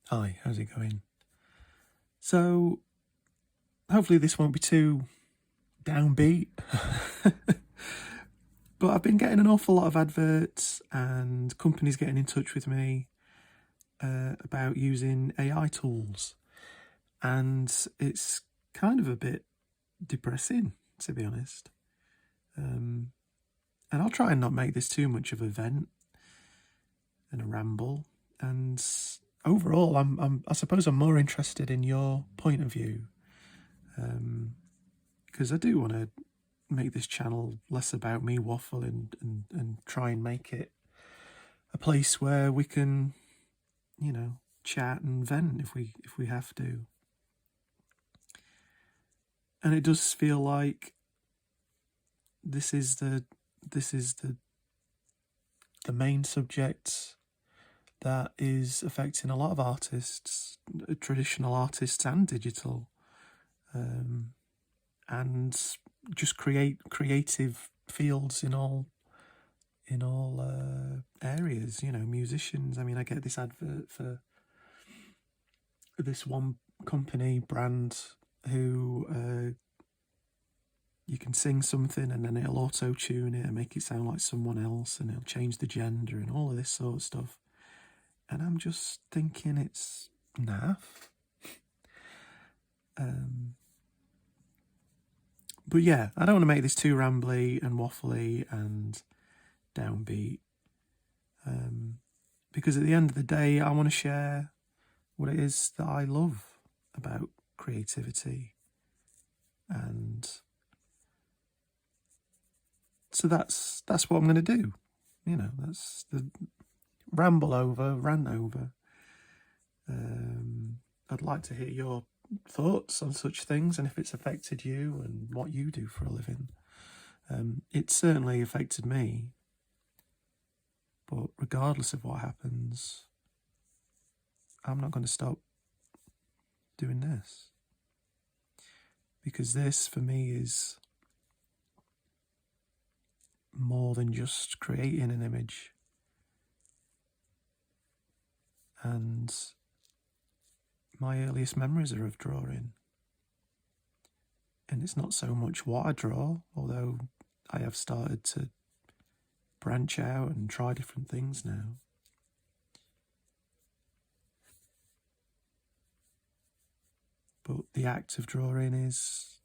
Hi, how's it going? So, hopefully this won't be too downbeat. But I've been getting an awful lot of adverts and companies getting in touch with me about using AI tools. And it's kind of a bit depressing, to be honest. And I'll try and not make this too much of a vent and a ramble. And overall, I suppose I'm more interested in your point of view. Because I do want to make this channel less about me waffling and try and make it a place where we can, chat and vent if we have to. And it does feel like this is the main subject that is affecting a lot of artists, traditional artists and digital, and just creative fields in all areas. Musicians. I mean, I get this advert for this one company brand who you can sing something and then it'll auto-tune it and make it sound like someone else, and it'll change the gender and all of this sort of stuff. And I'm just thinking it's naff. But yeah, I don't want to make this too rambly and waffly and downbeat, because at the end of the day, I want to share what it is that I love about creativity. And so that's what I'm going to do. That's the rant over. I'd like to hear your thoughts on such things and if it's affected you and what you do for a living. It certainly affected me, but regardless of what happens, I'm not going to stop doing this, because this for me is more than just creating an image. And my earliest memories are of drawing. And it's not so much what I draw, although I have started to branch out and try different things now. But the act of drawing is,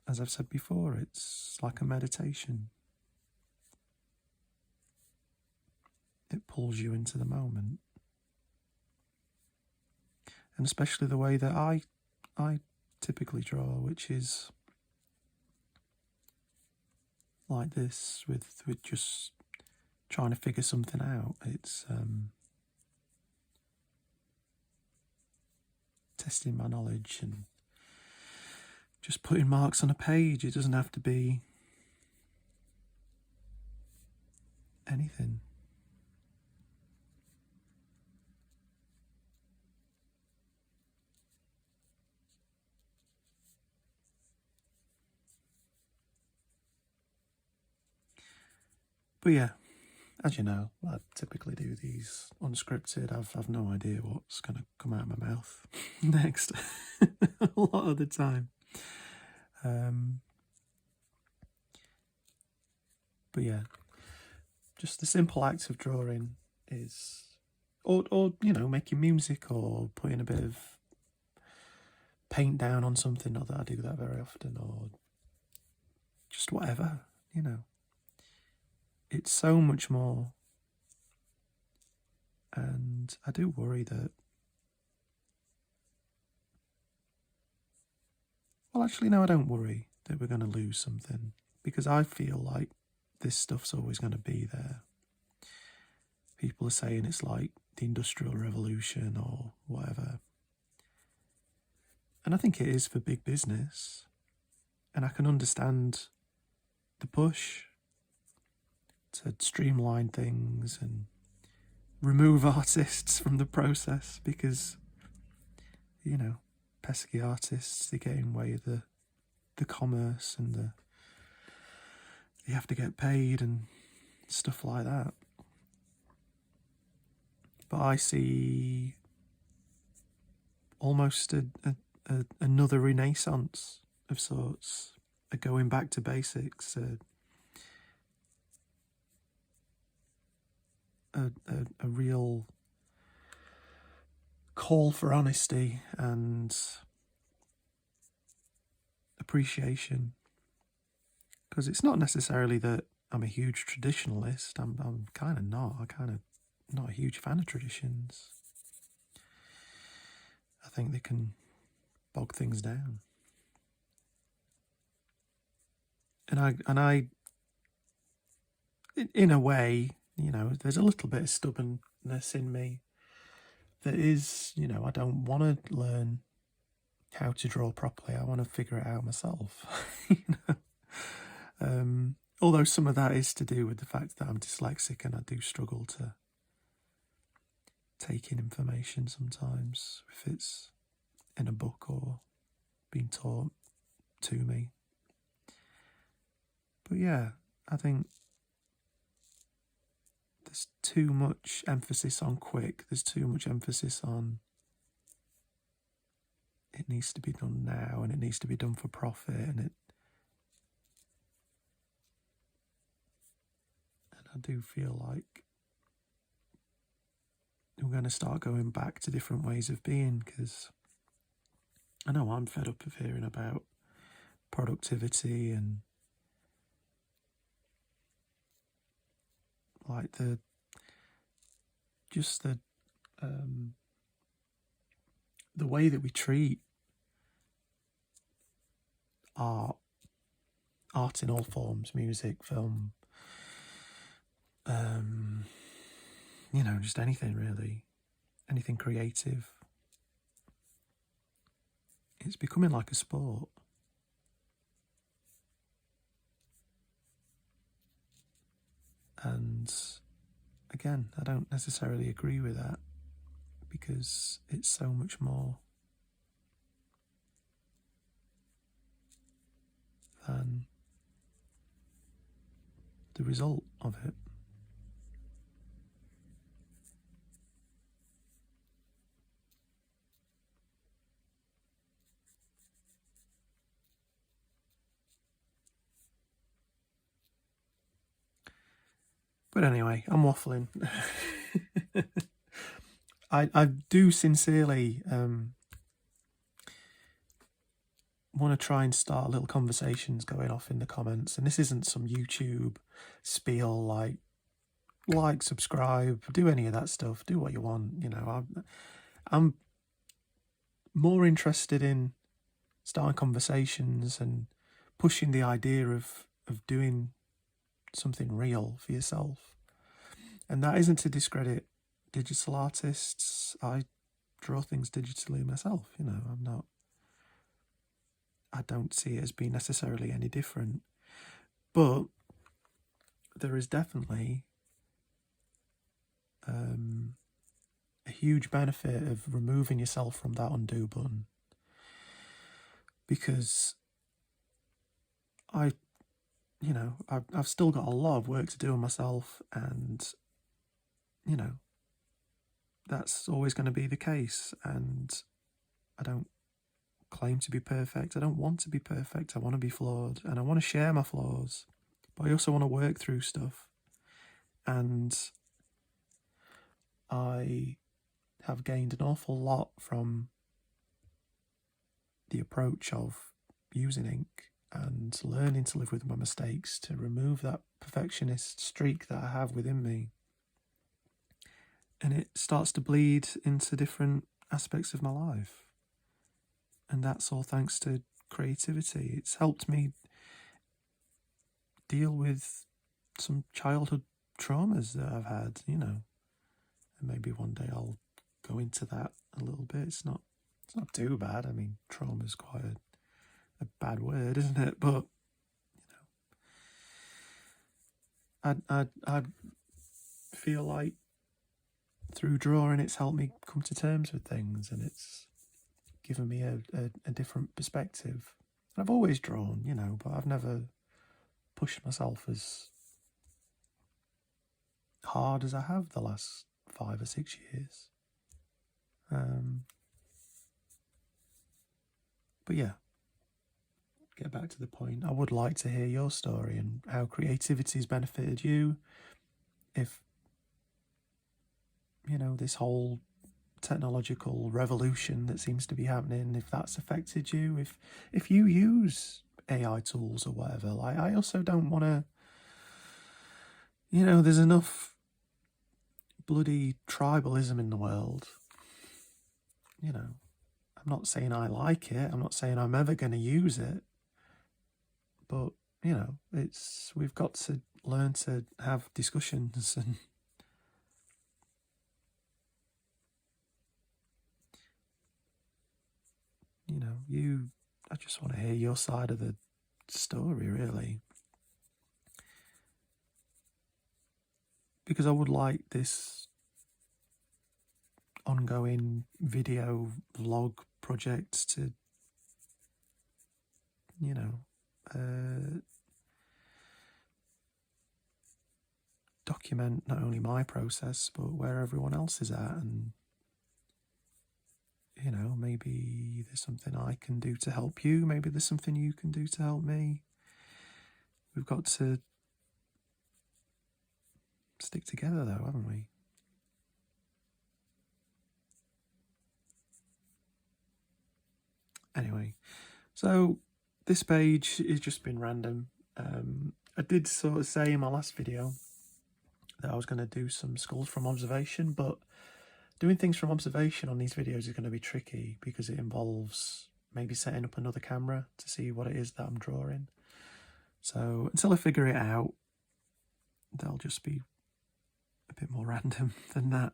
as I've said before, it's like a meditation. It pulls you into the moment. And especially the way that I typically draw, which is like this, with just trying to figure something out. It's testing my knowledge and just putting marks on a page. It doesn't have to be anything. But yeah, as you know, I typically do these unscripted. I've no idea what's going to come out of my mouth next a lot of the time. But yeah, just the simple act of drawing is, or making music or putting a bit of paint down on something. Not that I do that very often, or just whatever, It's so much more. And I do worry that, well, actually, no, I don't worry that we're going to lose something, because I feel like this stuff's always going to be there. People are saying it's like the Industrial Revolution or whatever. And I think it is for big business. And I can understand the push to streamline things and remove artists from the process, because, pesky artists, they get in the way of the commerce and they have to get paid and stuff like that. But I see almost another renaissance of sorts, a going back to basics, a real call for honesty and appreciation. Because it's not necessarily that I'm a huge traditionalist. I'm kind of not. I kind of not a huge fan of traditions. I think they can bog things down. And I, in a way, you know, there's a little bit of stubbornness in me that is, you know, I don't want to learn how to draw properly. I want to figure it out myself. You know? Although some of that is to do with the fact that I'm dyslexic and I do struggle to take in information sometimes if it's in a book or being taught to me. But yeah, I think there's too much emphasis on quick. There's too much emphasis on it needs to be done now and it needs to be done for profit, and I do feel like we're going to start going back to different ways of being, because I know I'm fed up of hearing about productivity and like the way that we treat art in all forms, music, film, you know, just anything really, anything creative. It's becoming like a sport. And again, I don't necessarily agree with that, because it's so much more than the result of it. But anyway, I'm waffling. I do sincerely want to try and start little conversations going off in the comments. And this isn't some YouTube spiel like, subscribe, do any of that stuff, do what you want. You know, I'm more interested in starting conversations and pushing the idea of doing something real for yourself. And that isn't to discredit digital artists. I draw things digitally myself, you know. I don't see it as being necessarily any different. But there is definitely a huge benefit of removing yourself from that undo button, because I've still got a lot of work to do on myself, and you know, that's always going to be the case. And I don't claim to be perfect. I don't want to be perfect. I want to be flawed, and I want to share my flaws, but I also want to work through stuff. And I have gained an awful lot from the approach of using ink and learning to live with my mistakes, to remove that perfectionist streak that I have within me. And it starts to bleed into different aspects of my life. And that's all thanks to creativity. It's helped me deal with some childhood traumas that I've had, you know. And maybe one day I'll go into that a little bit. It's not too bad. I mean, trauma is quite a bad word, isn't it? But you know, I feel like through drawing, it's helped me come to terms with things, and it's given me a different perspective. I've always drawn, you know, but I've never pushed myself as hard as I have the last 5 or 6 years. But yeah, get back to the point. I would like to hear your story and how creativity has benefited you. If, you know, this whole technological revolution that seems to be happening, if that's affected you, if you use AI tools or whatever. Like, I also don't want to, you know, there's enough bloody tribalism in the world. You know, I'm not saying I like it, I'm not saying I'm ever going to use it, but, you know, we've got to learn to have discussions and, you know, I just want to hear your side of the story, really. Because I would like this ongoing video vlog project to, you know, document not only my process, but where everyone else is at. And, you know, maybe there's something I can do to help you. Maybe there's something you can do to help me. We've got to stick together, though, haven't we? Anyway, so this page has just been random. I did sort of say in my last video that I was going to do some skulls from observation, but doing things from observation on these videos is going to be tricky because it involves maybe setting up another camera to see what it is that I'm drawing. So until I figure it out, they'll just be a bit more random than that.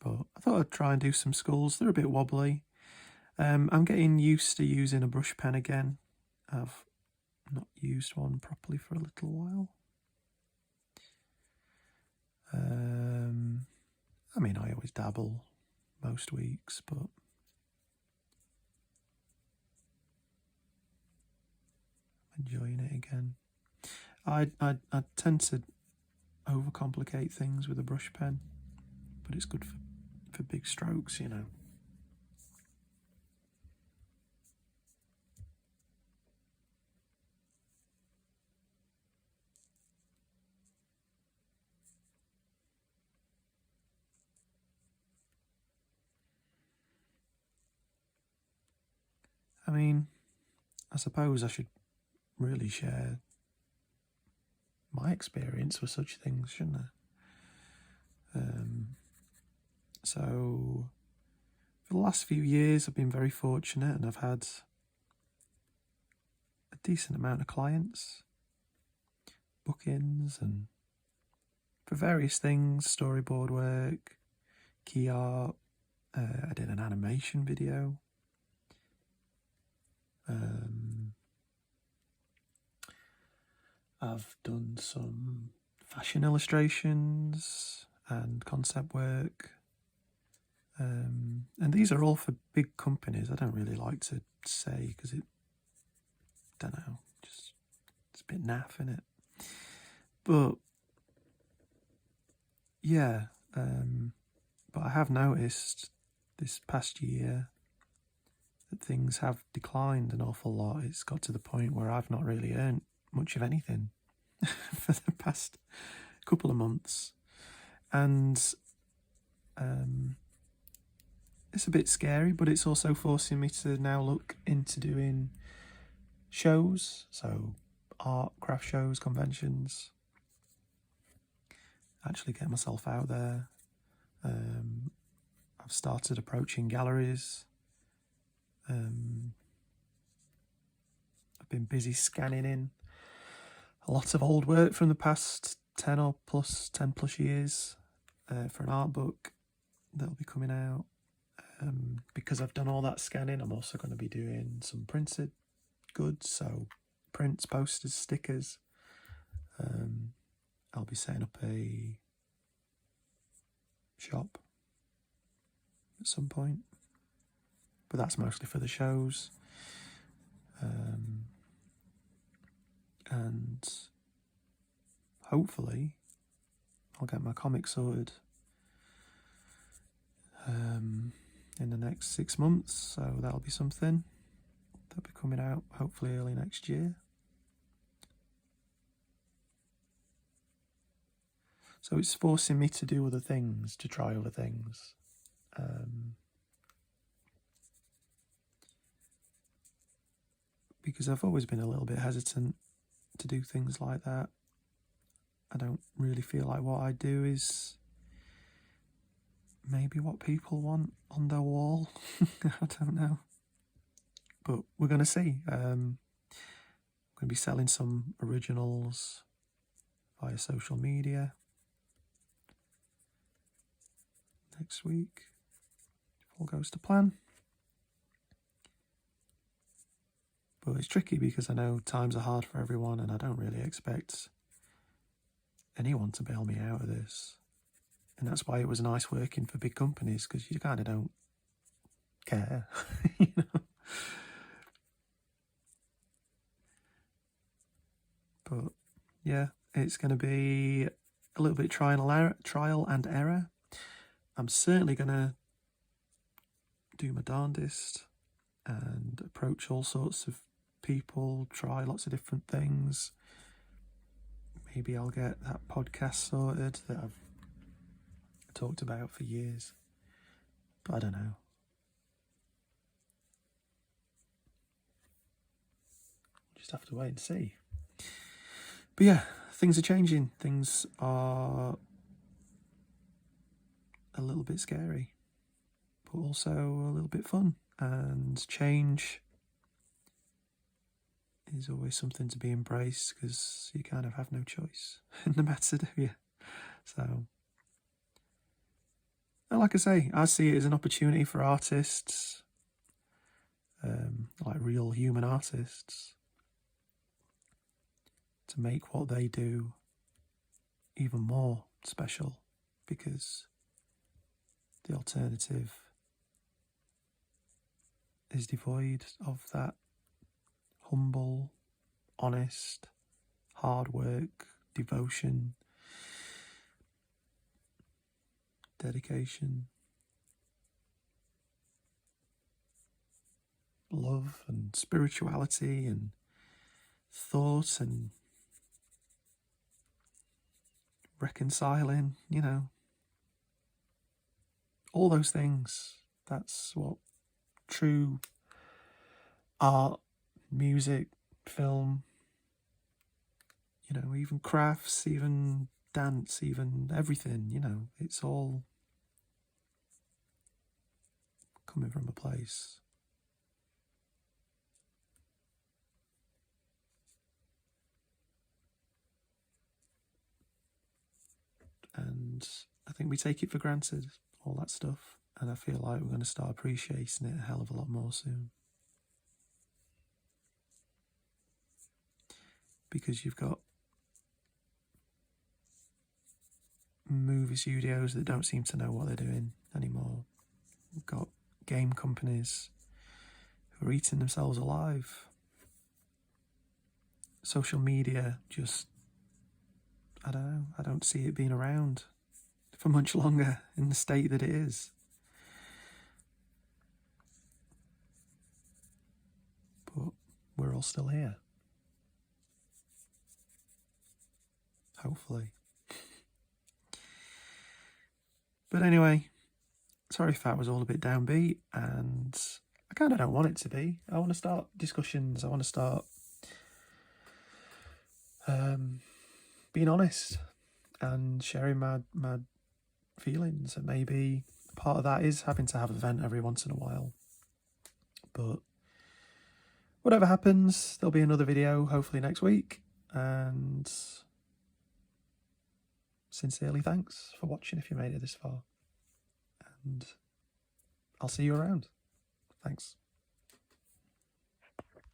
But I thought I'd try and do some skulls. They're a bit wobbly. I'm getting used to using a brush pen again. I've not used one properly for a little while. I mean, I always dabble most weeks, but I'm enjoying it again. I tend to overcomplicate things with a brush pen, but it's good for big strokes, you know. I mean, I suppose I should really share my experience with such things, shouldn't I? So for the last few years, I've been very fortunate and I've had a decent amount of clients, bookings, and for various things, storyboard work, key art. I did an animation video. I've done some fashion illustrations and concept work. And these are all for big companies. I don't really like to say because don't know, just it's a bit naff, isn't it? But yeah, but I have noticed this past year that things have declined an awful lot. It's got to the point where I've not really earned much of anything for the past couple of months. And it's a bit scary, but it's also forcing me to now look into doing shows, so art, craft shows, conventions, actually get myself out there. I've started approaching galleries. I've been busy scanning in a lot of old work from the past 10 plus years for an art book that'll be coming out. Because I've done all that scanning, I'm also going to be doing some printed goods, so prints, posters, stickers. I'll be setting up a shop at some point, but that's mostly for the shows. And hopefully I'll get my comic sorted in the next 6 months, so that'll be something. That'll be coming out hopefully early next year. So it's forcing me to do other things, to try other things. Because I've always been a little bit hesitant to do things like that. I don't really feel like what I do is maybe what people want on their wall. I don't know. But we're going to see. I'm going to be selling some originals via social media next week, if all goes to plan. But it's tricky because I know times are hard for everyone, and I don't really expect anyone to bail me out of this. And that's why it was nice working for big companies, because you kind of don't care, you know. But yeah, it's going to be a little bit trial and error. I'm certainly going to do my darndest and approach all sorts of people, try lots of different things. Maybe I'll get that podcast sorted that I've talked about for years. But I don't know. Just have to wait and see. But yeah, things are changing. Things are a little bit scary, but also a little bit fun. And change is always something to be embraced, because you kind of have no choice in the matter, do you? So, and like I say, I see it as an opportunity for artists, like real human artists, to make what they do even more special, because the alternative is devoid of that humble, honest, hard work, devotion, dedication, love and spirituality and thought and reconciling, you know, all those things. That's what true art, music, film, you know, even crafts, even dance, even everything, you know, it's all coming from a place. And I think we take it for granted, all that stuff. And I feel like we're going to start appreciating it a hell of a lot more soon. Because you've got movie studios that don't seem to know what they're doing anymore. We've got game companies who are eating themselves alive. Social media just, I don't know, I don't see it being around for much longer in the state that it is. But we're all still here. Hopefully. But anyway, sorry if that was all a bit downbeat, and I kind of don't want it to be. I want to start discussions. I want to start being honest and sharing my feelings. And maybe part of that is having to have a vent every once in a while. But whatever happens, there'll be another video hopefully next week. And sincerely thanks for watching if you made it this far. And I'll see you around. Thanks.